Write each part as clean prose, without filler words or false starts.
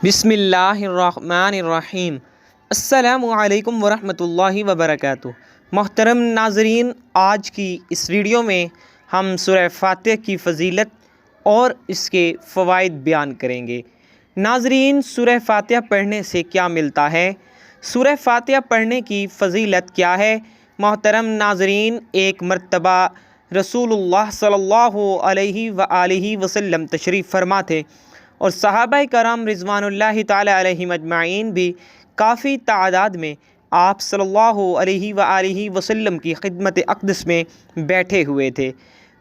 بسم اللہ الرحمن الرحیم۔ السلام علیکم ورحمۃ اللہ وبرکاتہ۔ محترم ناظرین، آج کی اس ویڈیو میں ہم سورہ فاتحہ کی فضیلت اور اس کے فوائد بیان کریں گے۔ ناظرین، سورہ فاتحہ پڑھنے سے کیا ملتا ہے؟ سورہ فاتحہ پڑھنے کی فضیلت کیا ہے؟ محترم ناظرین، ایک مرتبہ رسول اللہ صلی اللہ علیہ وآلہ وسلم تشریف فرما تھے اور صحابہ کرام رضوان اللہ تعالی علیہم اجمعین بھی کافی تعداد میں آپ صلی اللہ علیہ وآلہ وسلم کی خدمت اقدس میں بیٹھے ہوئے تھے۔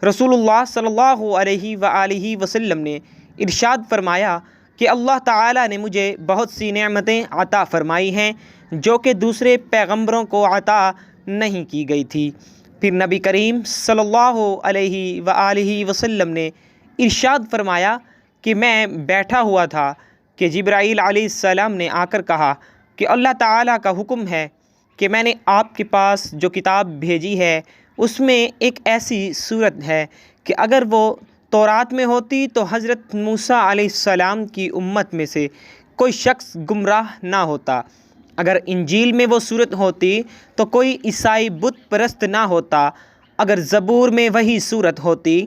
رسول اللہ صلی اللہ علیہ وآلہ وسلم نے ارشاد فرمایا کہ اللہ تعالی نے مجھے بہت سی نعمتیں عطا فرمائی ہیں جو کہ دوسرے پیغمبروں کو عطا نہیں کی گئی تھی۔ پھر نبی کریم صلی اللہ علیہ وآلہ وسلم نے ارشاد فرمایا کہ میں بیٹھا ہوا تھا کہ جبرائیل علیہ السلام نے آ کر کہا کہ اللہ تعالیٰ کا حکم ہے کہ میں نے آپ کے پاس جو کتاب بھیجی ہے اس میں ایک ایسی صورت ہے کہ اگر وہ تورات میں ہوتی تو حضرت موسیٰ علیہ السلام کی امت میں سے کوئی شخص گمراہ نہ ہوتا، اگر انجیل میں وہ صورت ہوتی تو کوئی عیسائی بت پرست نہ ہوتا، اگر زبور میں وہی صورت ہوتی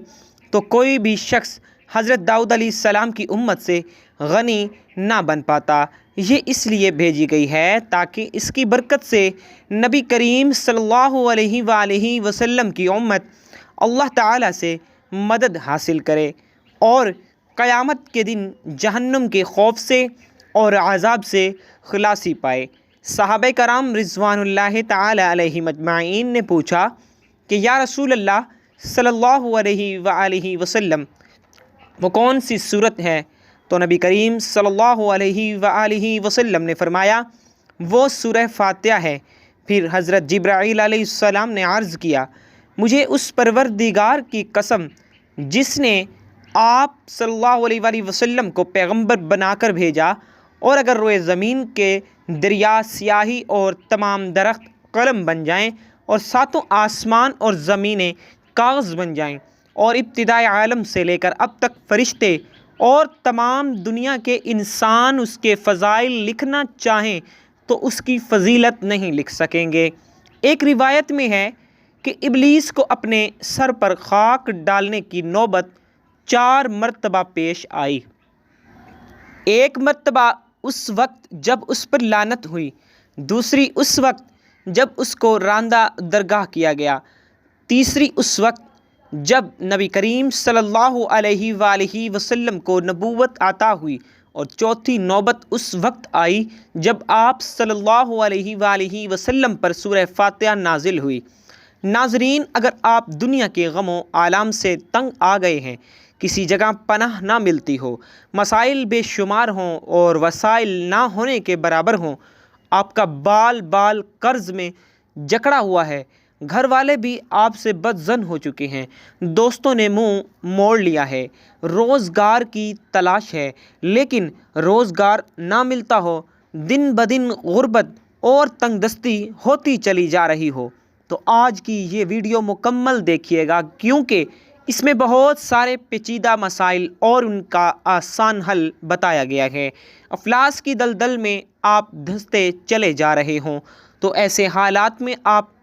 تو کوئی بھی شخص حضرت داؤد علیہ السلام کی امت سے غنی نہ بن پاتا۔ یہ اس لیے بھیجی گئی ہے تاکہ اس کی برکت سے نبی کریم صلی اللہ علیہ وآلہ وسلم کی امت اللہ تعالیٰ سے مدد حاصل کرے اور قیامت کے دن جہنم کے خوف سے اور عذاب سے خلاصی پائے۔ صحابہ کرام رضوان اللہ تعالی علیہم اجمعین نے پوچھا کہ یا رسول اللہ صلی اللہ علیہ وآلہ وسلم، وہ کون سی صورت ہے؟ تو نبی کریم صلی اللہ علیہ وآلہ وسلم نے فرمایا وہ سورہ فاتحہ ہے۔ پھر حضرت جبرائیل علیہ السلام نے عرض کیا مجھے اس پروردگار کی قسم جس نے آپ صلی اللہ علیہ وآلہ وسلم کو پیغمبر بنا کر بھیجا، اور اگر روئے زمین کے دریا سیاہی اور تمام درخت قلم بن جائیں اور ساتوں آسمان اور زمینیں کاغذ بن جائیں اور ابتدائے عالم سے لے کر اب تک فرشتے اور تمام دنیا کے انسان اس کے فضائل لکھنا چاہیں تو اس کی فضیلت نہیں لکھ سکیں گے۔ ایک روایت میں ہے کہ ابلیس کو اپنے سر پر خاک ڈالنے کی نوبت 4 مرتبہ پیش آئی۔ ایک مرتبہ اس وقت جب اس پر لعنت ہوئی، دوسری اس وقت جب اس کو راندہ درگاہ کیا گیا، تیسری اس وقت جب نبی کریم صلی اللہ علیہ وآلہ وسلم کو نبوت عطا ہوئی، اور چوتھی نوبت اس وقت آئی جب آپ صلی اللہ علیہ وآلہ وسلم پر سورہ فاتحہ نازل ہوئی۔ ناظرین، اگر آپ دنیا کے غم و آلام سے تنگ آ گئے ہیں، کسی جگہ پناہ نہ ملتی ہو، مسائل بے شمار ہوں اور وسائل نہ ہونے کے برابر ہوں، آپ کا بال بال قرض میں جکڑا ہوا ہے، گھر والے بھی آپ سے بدظن ہو چکے ہیں، دوستوں نے منہ موڑ لیا ہے، روزگار کی تلاش ہے لیکن روزگار نہ ملتا ہو، دن بدن غربت اور تنگ دستی ہوتی چلی جا رہی ہو، تو آج کی یہ ویڈیو مکمل دیکھیے گا کیونکہ اس میں بہت سارے پیچیدہ مسائل اور ان کا آسان حل بتایا گیا ہے۔ افلاس کی دلدل میں آپ دھنستے چلے جا رہے ہوں تو ایسے حالات میں آپ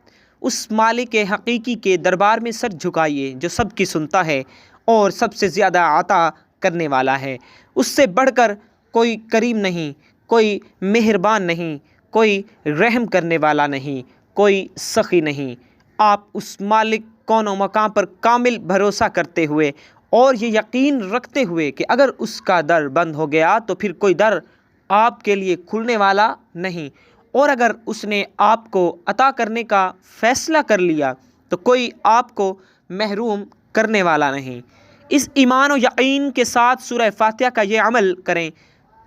اس مالک حقیقی کے دربار میں سر جھکائیے جو سب کی سنتا ہے اور سب سے زیادہ عطا کرنے والا ہے۔ اس سے بڑھ کر کوئی کریم نہیں، کوئی مہربان نہیں، کوئی رحم کرنے والا نہیں، کوئی سخی نہیں۔ آپ اس مالک کون و مقام پر کامل بھروسہ کرتے ہوئے اور یہ یقین رکھتے ہوئے کہ اگر اس کا در بند ہو گیا تو پھر کوئی در آپ کے لیے کھلنے والا نہیں، اور اگر اس نے آپ کو عطا کرنے کا فیصلہ کر لیا تو کوئی آپ کو محروم کرنے والا نہیں۔ اس ایمان و یقین کے ساتھ سورہ فاتحہ کا یہ عمل کریں،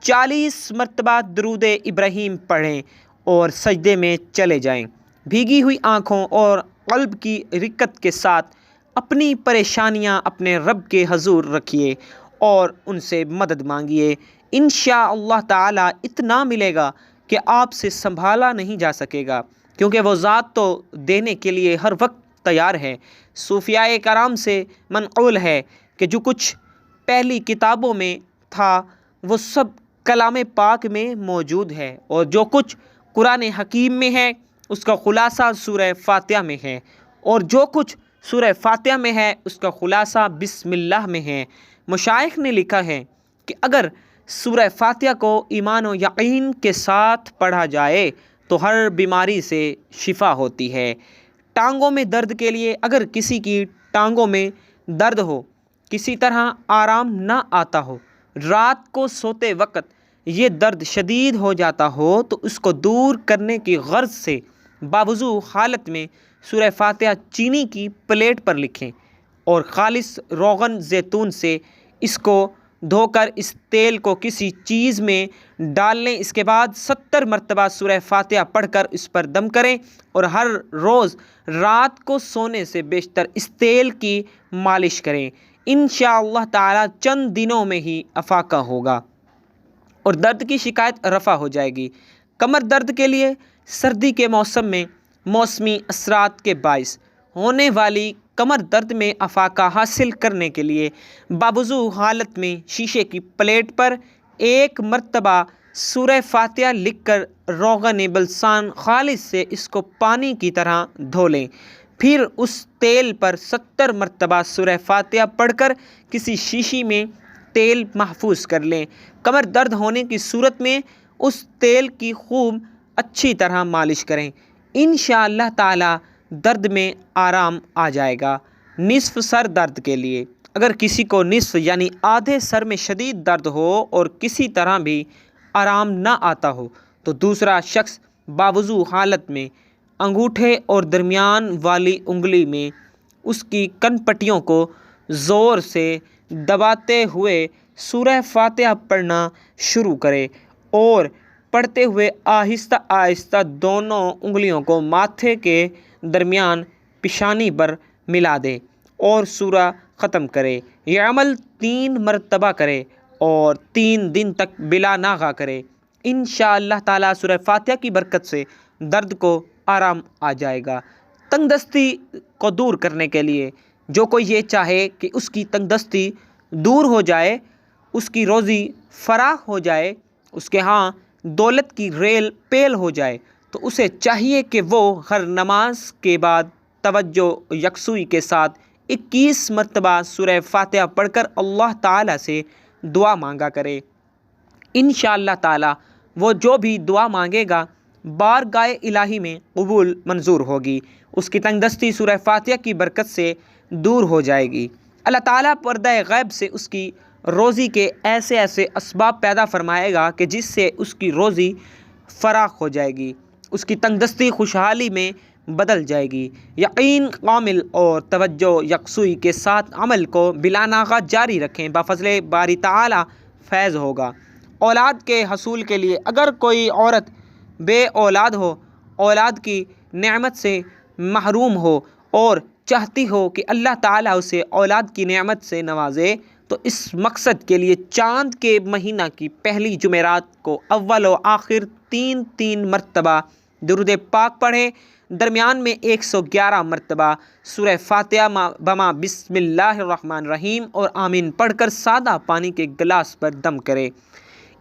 40 مرتبہ درود ابراہیم پڑھیں اور سجدے میں چلے جائیں، بھیگی ہوئی آنکھوں اور قلب کی رقت کے ساتھ اپنی پریشانیاں اپنے رب کے حضور رکھیے اور ان سے مدد مانگیے۔ انشاءاللہ تعالی اتنا ملے گا کہ آپ سے سنبھالا نہیں جا سکے گا، کیونکہ وہ ذات تو دینے کے لیے ہر وقت تیار ہے۔ صوفیاء کرام سے منقول ہے کہ جو کچھ پہلی کتابوں میں تھا وہ سب کلام پاک میں موجود ہے، اور جو کچھ قرآن حکیم میں ہے اس کا خلاصہ سورہ فاتحہ میں ہے، اور جو کچھ سورہ فاتحہ میں ہے اس کا خلاصہ بسم اللہ میں ہے۔ مشائخ نے لکھا ہے کہ اگر سورہ فاتحہ کو ایمان و یقین کے ساتھ پڑھا جائے تو ہر بیماری سے شفا ہوتی ہے۔ ٹانگوں میں درد کے لیے، اگر کسی کی ٹانگوں میں درد ہو، کسی طرح آرام نہ آتا ہو، رات کو سوتے وقت یہ درد شدید ہو جاتا ہو، تو اس کو دور کرنے کی غرض سے باوضو حالت میں سورہ فاتحہ چینی کی پلیٹ پر لکھیں اور خالص روغن زیتون سے اس کو دھو کر اس تیل کو کسی چیز میں ڈال لیں۔ اس کے بعد 70 مرتبہ سورہ فاتحہ پڑھ کر اس پر دم کریں، اور ہر روز رات کو سونے سے بیشتر اس تیل کی مالش کریں۔ انشاءاللہ تعالی چند دنوں میں ہی افاقہ ہوگا اور درد کی شکایت رفع ہو جائے گی۔ کمر درد کے لیے سردی کے موسم میں موسمی اثرات کے باعث ہونے والی کمر درد میں افاقہ حاصل کرنے کے لیے باوضو حالت میں شیشے کی پلیٹ پر 1 مرتبہ سورہ فاتحہ لکھ کر روغن بلسان خالص سے اس کو پانی کی طرح دھو لیں، پھر اس تیل پر 70 مرتبہ سورہ فاتحہ پڑھ کر کسی شیشی میں تیل محفوظ کر لیں۔ کمر درد ہونے کی صورت میں اس تیل کی خوب اچھی طرح مالش کریں، انشاءاللہ تعالی درد میں آرام آ جائے گا۔ نصف سر درد کے لیے، اگر کسی کو نصف یعنی آدھے سر میں شدید درد ہو اور کسی طرح بھی آرام نہ آتا ہو، تو دوسرا شخص باوضو حالت میں انگوٹھے اور درمیان والی انگلی میں اس کی کن پٹیوں کو زور سے دباتے ہوئے سورہ فاتحہ پڑھنا شروع کرے، اور پڑھتے ہوئے آہستہ آہستہ دونوں انگلیوں کو ماتھے کے درمیان پیشانی پر ملا دے اور سورہ ختم کرے۔ یہ عمل 3 مرتبہ کرے اور 3 دن تک بلا ناغہ کرے۔ انشاءاللہ تعالی سورہ فاتحہ کی برکت سے درد کو آرام آ جائے گا۔ تنگ دستی کو دور کرنے کے لیے، جو کوئی یہ چاہے کہ اس کی تنگ دستی دور ہو جائے، اس کی روزی فراخ ہو جائے، اس کے ہاں دولت کی ریل پیل ہو جائے، تو اسے چاہیے کہ وہ ہر نماز کے بعد توجہ یکسوئی کے ساتھ 21 مرتبہ سورہ فاتحہ پڑھ کر اللہ تعالیٰ سے دعا مانگا کرے۔ انشاءاللہ تعالی وہ جو بھی دعا مانگے گا بارگاہ الہی میں قبول منظور ہوگی، اس کی تنگ دستی سورہ فاتحہ کی برکت سے دور ہو جائے گی۔ اللہ تعالیٰ پردہ غیب سے اس کی روزی کے ایسے ایسے اسباب پیدا فرمائے گا کہ جس سے اس کی روزی فراخ ہو جائے گی، اس کی تنگ دستی خوشحالی میں بدل جائے گی۔ یقین کامل اور توجہ یکسوئی کے ساتھ عمل کو بلا ناغہ جاری رکھیں، بفضل باری تعالی فیض ہوگا۔ اولاد کے حصول کے لیے، اگر کوئی عورت بے اولاد ہو، اولاد کی نعمت سے محروم ہو اور چاہتی ہو کہ اللہ تعالیٰ اسے اولاد کی نعمت سے نوازے، تو اس مقصد کے لیے چاند کے مہینہ کی پہلی جمعرات کو اول و آخر 3 مرتبہ درود پاک پڑھیں، درمیان میں 111 مرتبہ سورہ فاتحہ بما بسم اللہ الرحمن الرحیم اور آمین پڑھ کر سادہ پانی کے گلاس پر دم کرے۔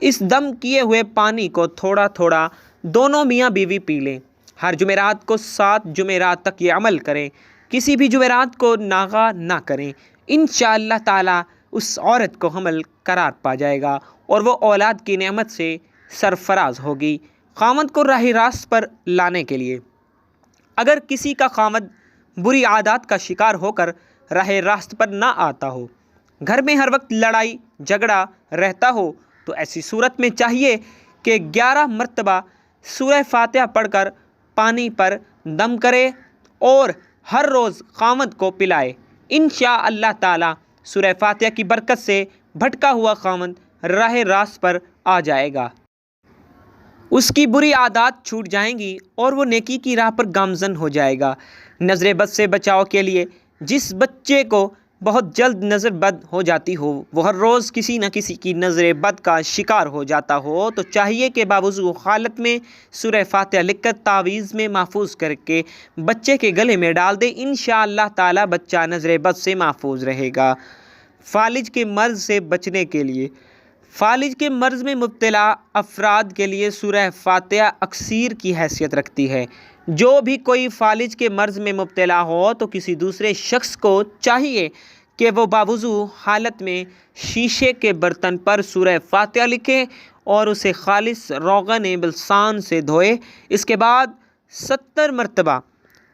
اس دم کیے ہوئے پانی کو تھوڑا تھوڑا دونوں میاں بیوی پی لیں۔ ہر جمعرات کو 7 جمعرات تک یہ عمل کریں، کسی بھی جمعرات کو ناغہ نہ کریں۔ انشاءاللہ تعالی اس عورت کو حمل قرار پا جائے گا اور وہ اولاد کی نعمت سے سرفراز ہوگی۔ خامد کو راہ راست پر لانے کے لیے، اگر کسی کا خامد بری عادات کا شکار ہو کر راہ راست پر نہ آتا ہو، گھر میں ہر وقت لڑائی جھگڑا رہتا ہو، تو ایسی صورت میں چاہیے کہ 11 مرتبہ سورہ فاتحہ پڑھ کر پانی پر دم کرے اور ہر روز خامد کو پلائے۔ انشاءاللہ تعالی سورہ فاتحہ کی برکت سے بھٹکا ہوا خامد راہ راست پر آ جائے گا، اس کی بری عادات چھوٹ جائیں گی اور وہ نیکی کی راہ پر گامزن ہو جائے گا۔ نظر بد سے بچاؤ کے لیے، جس بچے کو بہت جلد نظر بد ہو جاتی ہو، وہ ہر روز کسی نہ کسی کی نظر بد کا شکار ہو جاتا ہو، تو چاہیے کہ باوضو حالت میں سورہ فاتحہ لکھ کر تعویذ میں محفوظ کر کے بچے کے گلے میں ڈال دے۔ انشاءاللہ تعالی بچہ نظر بد سے محفوظ رہے گا۔ فالج کے مرض سے بچنے کے لیے، فالج کے مرض میں مبتلا افراد کے لیے سورہ فاتحہ اکسیر کی حیثیت رکھتی ہے۔ جو بھی کوئی فالج کے مرض میں مبتلا ہو تو کسی دوسرے شخص کو چاہیے کہ وہ باوضو حالت میں شیشے کے برتن پر سورہ فاتحہ لکھے اور اسے خالص روغن بلسان سے دھوئے۔ اس کے بعد 70 مرتبہ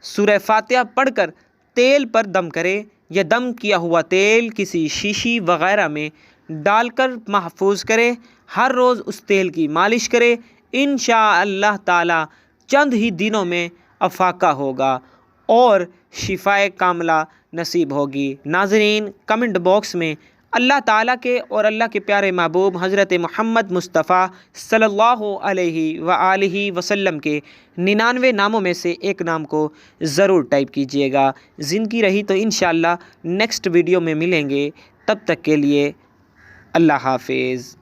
سورہ فاتحہ پڑھ کر تیل پر دم کرے یا دم کیا ہوا تیل کسی شیشی وغیرہ میں ڈال کر محفوظ کرے۔ ہر روز اس تیل کی مالش کرے۔ انشاءاللہ تعالی چند ہی دنوں میں افاقہ ہوگا اور شفائے کاملہ نصیب ہوگی۔ ناظرین، کمنٹ باکس میں اللہ تعالیٰ کے اور اللہ کے پیارے محبوب حضرت محمد مصطفیٰ صلی اللہ علیہ وآلہ وسلم کے 99 ناموں میں سے ایک نام کو ضرور ٹائپ کیجیے گا۔ زندگی رہی تو انشاءاللہ نیکسٹ ویڈیو میں ملیں گے۔ تب تک کے لیے اللہ حافظ۔